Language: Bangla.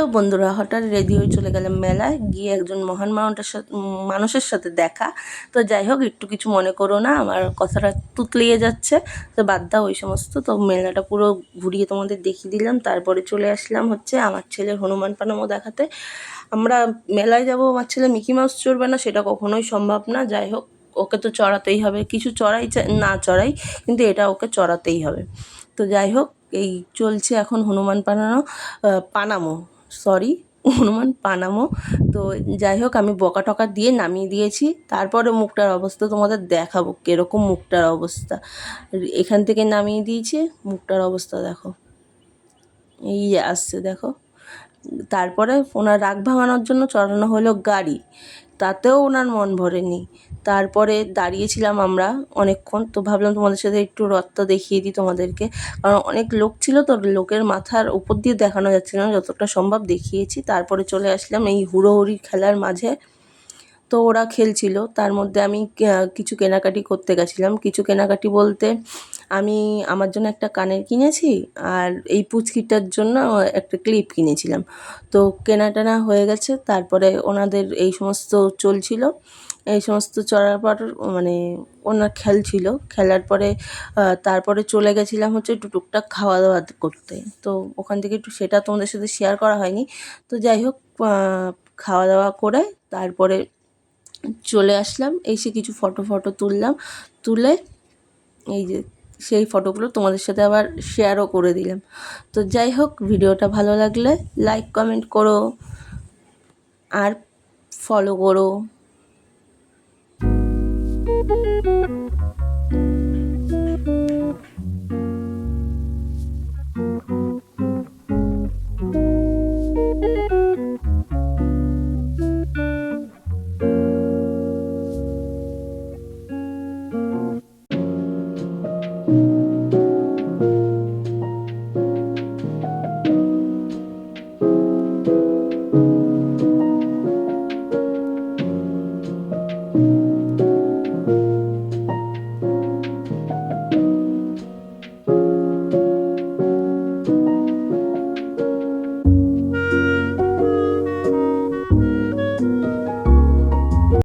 হ্যালো বন্ধুরা, হঠাৎ রেডি হয়ে চলে গেলাম মেলায়, গিয়ে একজন মহান মানুষের সাথে দেখা। তো যাই হোক, একটু কিছু মনে করো না, আমার কথাটা তুতলিয়ে যাচ্ছে, তো বাদ দাও ওই সমস্ত। তো মেলাটা পুরো ঘুরিয়ে তোমাদের দেখিয়ে দিলাম, তারপরে চলে আসলাম হচ্ছে আমার ছেলের হনুমান পানামো দেখাতে। আমরা মেলায় যাব, আমার ছেলে মিকি মাউস চড়বে না সেটা কখনোই সম্ভব না। যাই হোক, ওকে তো চড়াতেই হবে, কিছু চড়াই না চড়াই, কিন্তু এটা ওকে চড়াতেই হবে। তো যাই হোক, এই চলছে এখন পানামো, সরি, হনুমান পানামো। তো যাই হোক, আমি বকা টকা দিয়ে নামিয়ে দিয়েছি, তারপরে মুখটার অবস্থা তোমাদের দেখাবো কীরকম মুখটার অবস্থা। এখান থেকে নামিয়ে দিয়েছি, মুখটার অবস্থা দেখো, এই আসছে দেখো। তারপরে ওনার রাগ ভাঙানোর জন্য চড়ানো হলো গাড়ি, তাতেও ওনার মন ভরেনি। তারপরে দাঁড়িয়েছিলাম আমরা অনেকক্ষণ, তো ভাবলাম তোমাদের সাথে একটু রথটা দেখিয়ে দিই তোমাদেরকে, কারণ অনেক লোক ছিল তো, লোকের মাথার উপর দিয়ে দেখানো যাচ্ছিল না, যতটা সম্ভব দেখিয়েছি। তারপরে চলে আসলাম এই হুড়োহুড়ি খেলার মাঝে। তো ওরা খেলছিল, তার মধ্যে আমি কিছু কেনাকাটি করতে গেছিলাম। কিছু কেনাকাটি বলতে, আমি আমার জন্য একটা কানের কিনেছি, আর এই পুচকিটার জন্য একটা ক্লিপ কিনেছিলাম। তো কেনাটেনা হয়ে গেছে, তারপরে ওনাদের এই সমস্ত চলছিল। এই সমস্ত চলার পর মানে ওনার খেলছিল, খেলার পরে তারপরে চলে গেছিলাম হচ্ছে একটু টুকটাক খাওয়া দাওয়া করতে। তো ওখান থেকে একটু সেটা তোমাদের সাথে শেয়ার করা হয়নি। তো যাই হোক, খাওয়া দাওয়া করে তারপরে চলে আসলাম, এসে কিছু ফটো তুললাম, তুলে এই যে সেই ফটোগুলো তোমাদের সাথে আবার শেয়ারও করে দিলাম। তো যাই হোক, ভিডিওটা ভালো লাগলে লাইক কমেন্ট করো আর ফলো করো।